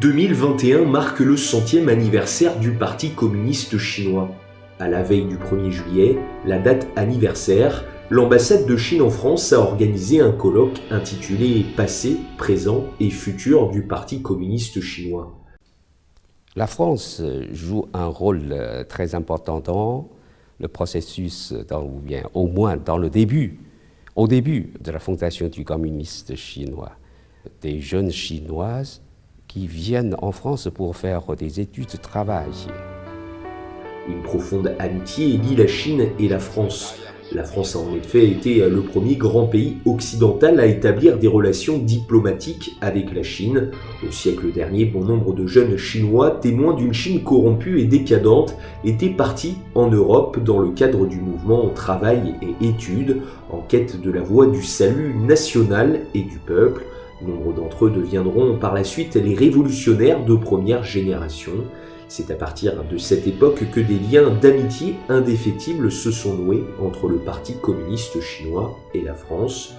2021 marque le 100e anniversaire du Parti communiste chinois. À la veille du 1er juillet, la date anniversaire, l'ambassade de Chine en France a organisé un colloque intitulé « Passé, présent et futur du Parti communiste chinois ». La France joue un rôle très important dans le processus, ou bien au moins dans au début de la fondation du communisme chinois. Des jeunes Chinoises qui viennent en France pour faire des études de travail. Une profonde amitié lie la Chine et la France. La France a en effet été le premier grand pays occidental à établir des relations diplomatiques avec la Chine. Au siècle dernier, bon nombre de jeunes Chinois, témoins d'une Chine corrompue et décadente, étaient partis en Europe dans le cadre du mouvement Travail et Études, en quête de la voie du salut national et du peuple. Nombre d'entre eux deviendront par la suite les révolutionnaires de première génération. C'est à partir de cette époque que des liens d'amitié indéfectibles se sont noués entre le Parti communiste chinois et la France.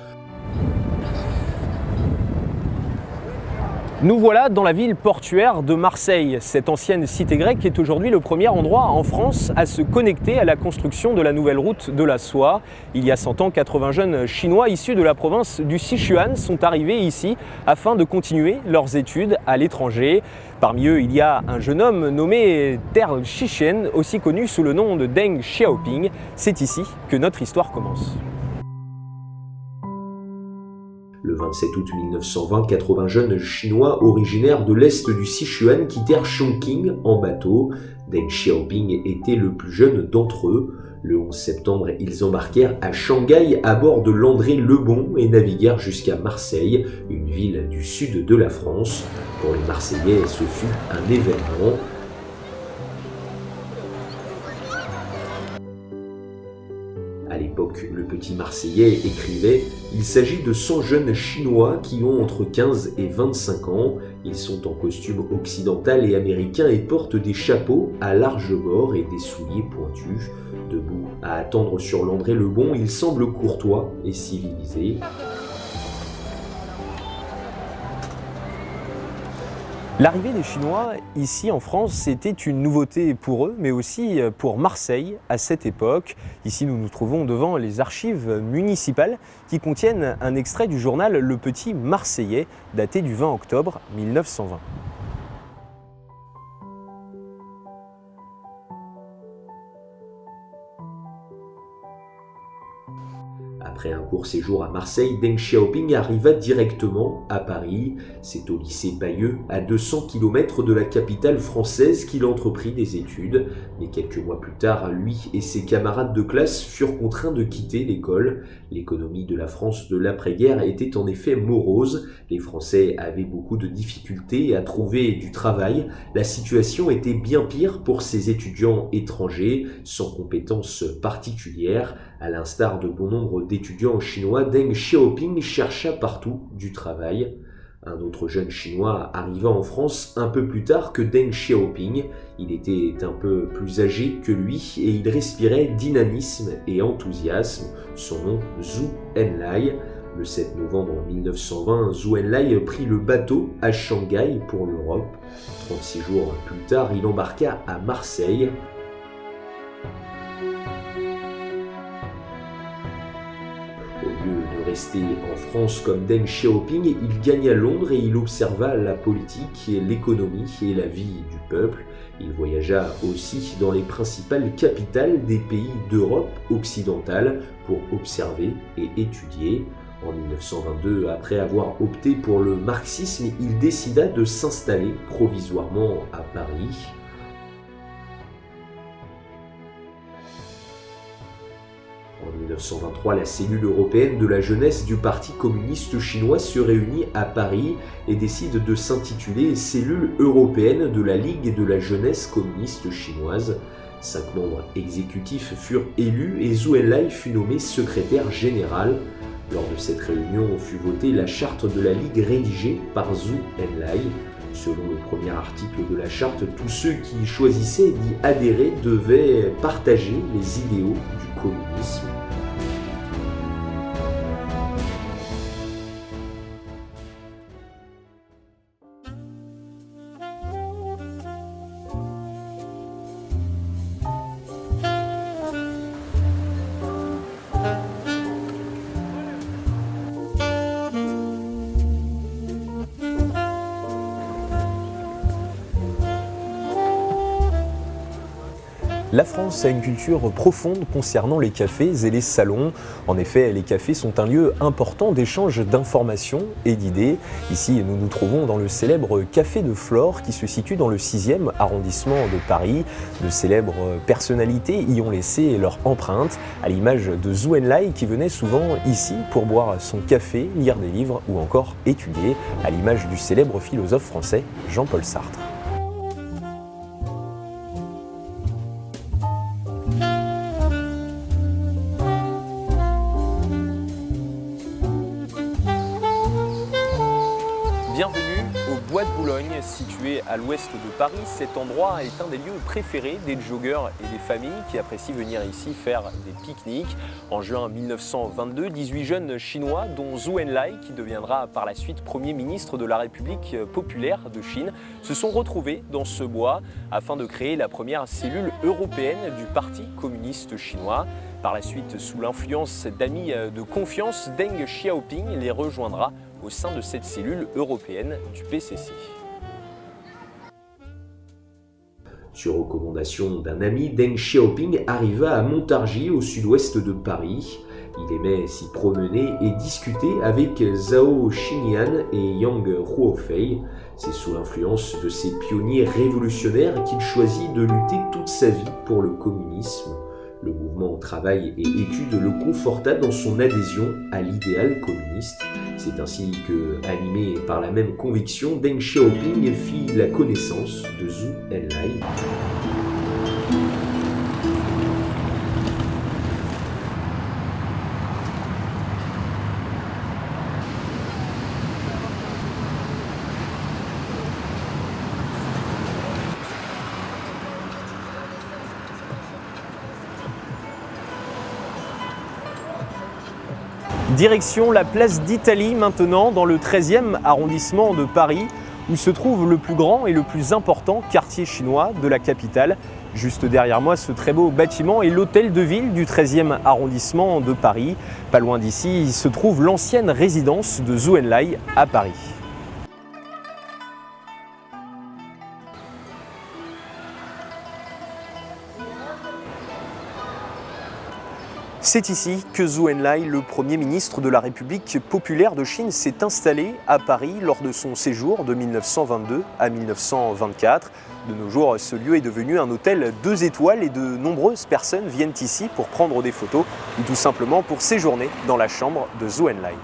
Nous voilà dans la ville portuaire de Marseille. Cette ancienne cité grecque est aujourd'hui le premier endroit en France à se connecter à la construction de la nouvelle route de la soie. Il y a 100 ans, 80 jeunes Chinois issus de la province du Sichuan sont arrivés ici afin de continuer leurs études à l'étranger. Parmi eux, il y a un jeune homme nommé Terl Shichen, aussi connu sous le nom de Deng Xiaoping. C'est ici que notre histoire commence. Le 27 août 1920, 80 jeunes Chinois originaires de l'est du Sichuan quittèrent Chongqing en bateau. Deng Xiaoping était le plus jeune d'entre eux. Le 11 septembre, ils embarquèrent à Shanghai à bord de l'André Lebon et naviguèrent jusqu'à Marseille, une ville du sud de la France. Pour les Marseillais, ce fut un événement. À l'époque, le Petit Marseillais écrivait « Il s'agit de 100 jeunes Chinois qui ont entre 15 et 25 ans. Ils sont en costume occidental et américain et portent des chapeaux à large bord et des souliers pointus. Debout à attendre sur l'André Lebon, ils semblent courtois et civilisés. » L'arrivée des Chinois ici en France, c'était une nouveauté pour eux, mais aussi pour Marseille à cette époque. Ici, nous nous trouvons devant les archives municipales qui contiennent un extrait du journal Le Petit Marseillais, daté du 20 octobre 1920. Après un court séjour à Marseille, Deng Xiaoping arriva directement à Paris. C'est au lycée Bayeux, à 200 km de la capitale française, qu'il entreprit des études. Mais quelques mois plus tard, lui et ses camarades de classe furent contraints de quitter l'école. L'économie de la France de l'après-guerre était en effet morose. Les Français avaient beaucoup de difficultés à trouver du travail. La situation était bien pire pour ces étudiants étrangers, sans compétences particulières. À l'instar de bon nombre d'étudiants chinois, Deng Xiaoping chercha partout du travail. Un autre jeune chinois arriva en France un peu plus tard que Deng Xiaoping. Il était un peu plus âgé que lui et il respirait dynamisme et enthousiasme. Son nom, Zhou Enlai. Le 7 novembre 1920, Zhou Enlai prit le bateau à Shanghai pour l'Europe. 36 jours plus tard, il embarqua à Marseille. Au lieu de rester en France comme Deng Xiaoping, il gagna Londres et il observa la politique, l'économie et la vie du peuple. Il voyagea aussi dans les principales capitales des pays d'Europe occidentale pour observer et étudier. En 1922, après avoir opté pour le marxisme, il décida de s'installer provisoirement à Paris. En 1923, la cellule européenne de la jeunesse du Parti communiste chinois se réunit à Paris et décide de s'intituler Cellule européenne de la Ligue de la jeunesse communiste chinoise. 5 membres exécutifs furent élus et Zhou Enlai fut nommé secrétaire général. Lors de cette réunion fut votée la charte de la Ligue rédigée par Zhou Enlai. Selon le premier article de la charte, tous ceux qui choisissaient d'y adhérer devaient partager les idéaux du communisme. La France a une culture profonde concernant les cafés et les salons. En effet, les cafés sont un lieu important d'échange d'informations et d'idées. Ici, nous nous trouvons dans le célèbre Café de Flore qui se situe dans le 6e arrondissement de Paris. De célèbres personnalités y ont laissé leur empreinte, à l'image de Zhou Enlai qui venait souvent ici pour boire son café, lire des livres ou encore étudier, à l'image du célèbre philosophe français Jean-Paul Sartre. Bienvenue au Bois de Boulogne, situé à l'ouest de Paris. Cet endroit est un des lieux préférés des joggeurs et des familles qui apprécient venir ici faire des pique-niques. En juin 1922, 18 jeunes Chinois, dont Zhou Enlai, qui deviendra par la suite Premier ministre de la République populaire de Chine, se sont retrouvés dans ce bois afin de créer la première cellule européenne du Parti communiste chinois. Par la suite, sous l'influence d'amis de confiance, Deng Xiaoping les rejoindra au sein de cette cellule européenne du PCC. Sur recommandation d'un ami, Deng Xiaoping arriva à Montargis, au sud-ouest de Paris. Il aimait s'y promener et discuter avec Zhao Xinyan et Yang Huofei. C'est sous l'influence de ces pionniers révolutionnaires qu'il choisit de lutter toute sa vie pour le communisme. Le mouvement Travail et Études le conforta dans son adhésion à l'idéal communiste. C'est ainsi que, animé par la même conviction, Deng Xiaoping fit la connaissance de Zhou Enlai. Direction la place d'Italie maintenant, dans le 13e arrondissement de Paris, où se trouve le plus grand et le plus important quartier chinois de la capitale. Juste derrière moi, ce très beau bâtiment est l'hôtel de ville du 13e arrondissement de Paris. Pas loin d'ici, se trouve l'ancienne résidence de Zhou Enlai à Paris. C'est ici que Zhou Enlai, le Premier ministre de la République populaire de Chine, s'est installé à Paris lors de son séjour de 1922 à 1924. De nos jours, ce lieu est devenu un hôtel 2 étoiles et de nombreuses personnes viennent ici pour prendre des photos ou tout simplement pour séjourner dans la chambre de Zhou Enlai.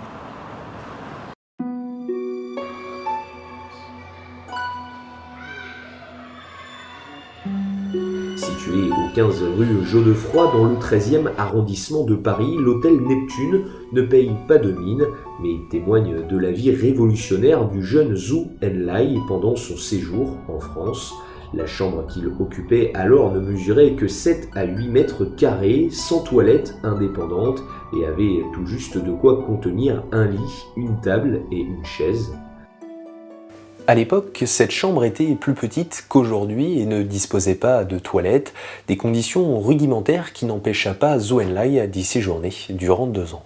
Situé au 15 rue Godefroy dans le 13e arrondissement de Paris, l'hôtel Neptune ne paye pas de mine, mais témoigne de la vie révolutionnaire du jeune Zhou Enlai pendant son séjour en France. La chambre qu'il occupait alors ne mesurait que 7 à 8 mètres carrés, sans toilette indépendante, et avait tout juste de quoi contenir un lit, une table et une chaise. À l'époque, cette chambre était plus petite qu'aujourd'hui et ne disposait pas de toilettes, des conditions rudimentaires qui n'empêcha pas Zhou Enlai d'y séjourner durant 2 ans.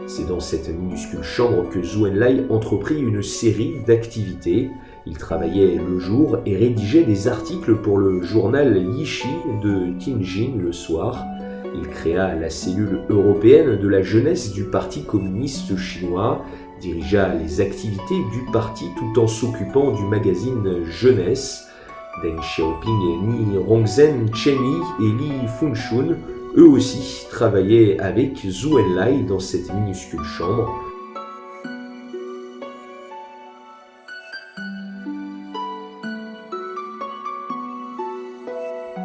C'est dans cette minuscule chambre que Zhou Enlai entreprit une série d'activités. Il travaillait le jour et rédigeait des articles pour le journal Yishi de Tianjin le soir. Il créa la cellule européenne de la jeunesse du Parti communiste chinois, dirigea les activités du parti tout en s'occupant du magazine Jeunesse. Deng Xiaoping, Ni Rongzhen Chenyi et Li Funshun, eux aussi, travaillaient avec Zhou Enlai dans cette minuscule chambre.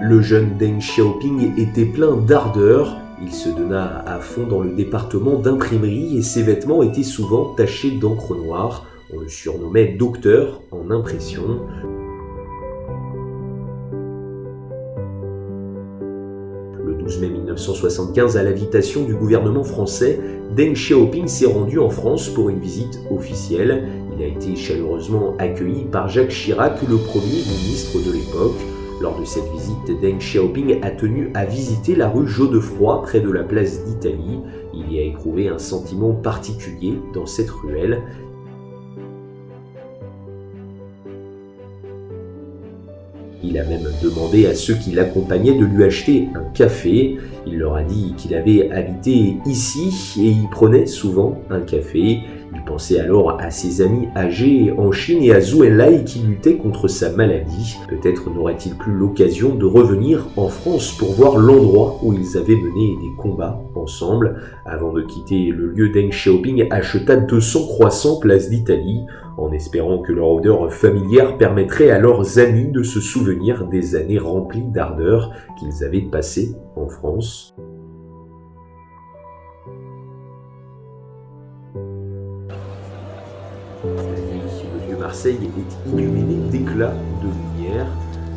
Le jeune Deng Xiaoping était plein d'ardeur. Il se donna à fond dans le département d'imprimerie et ses vêtements étaient souvent tachés d'encre noire. On le surnommait docteur en impression. Le 12 mai 1975, à l'invitation du gouvernement français, Deng Xiaoping s'est rendu en France pour une visite officielle. Il a été chaleureusement accueilli par Jacques Chirac, le Premier ministre de l'époque. Lors de cette visite, Deng Xiaoping a tenu à visiter la rue Godefroy près de la place d'Italie. Il y a éprouvé un sentiment particulier dans cette ruelle. Il a même demandé à ceux qui l'accompagnaient de lui acheter un café. Il leur a dit qu'il avait habité ici et y prenait souvent un café. Il pensait alors à ses amis âgés en Chine et à Zhou Enlai qui luttait contre sa maladie. Peut-être n'aurait-il plus l'occasion de revenir en France pour voir l'endroit où ils avaient mené des combats ensemble. Avant de quitter le lieu, Deng Xiaoping acheta 200 croissants place d'Italie, en espérant que leur odeur familière permettrait à leurs amis de se souvenir des années remplies d'ardeur qu'ils avaient passées en France. Le vieux Marseille est illuminé d'éclats de lumière.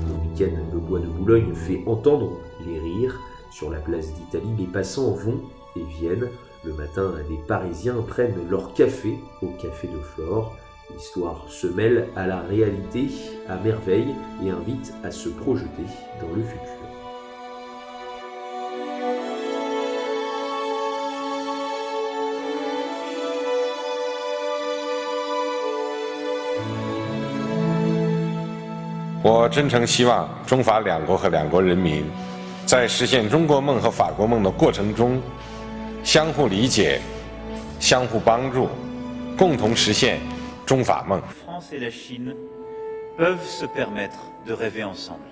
Le week-end, le bois de Boulogne fait entendre les rires. Sur la place d'Italie, les passants vont et viennent. Le matin, des Parisiens prennent leur café au Café de Flore. L'histoire se mêle à la réalité à merveille et invite à se projeter dans le futur. Je 真诚希望中法两国和两国人民在实现中国梦和法国梦的过程中相互理解、相互帮助，共同实现中法梦。 La France et la Chine peuvent se permettre de rêver ensemble.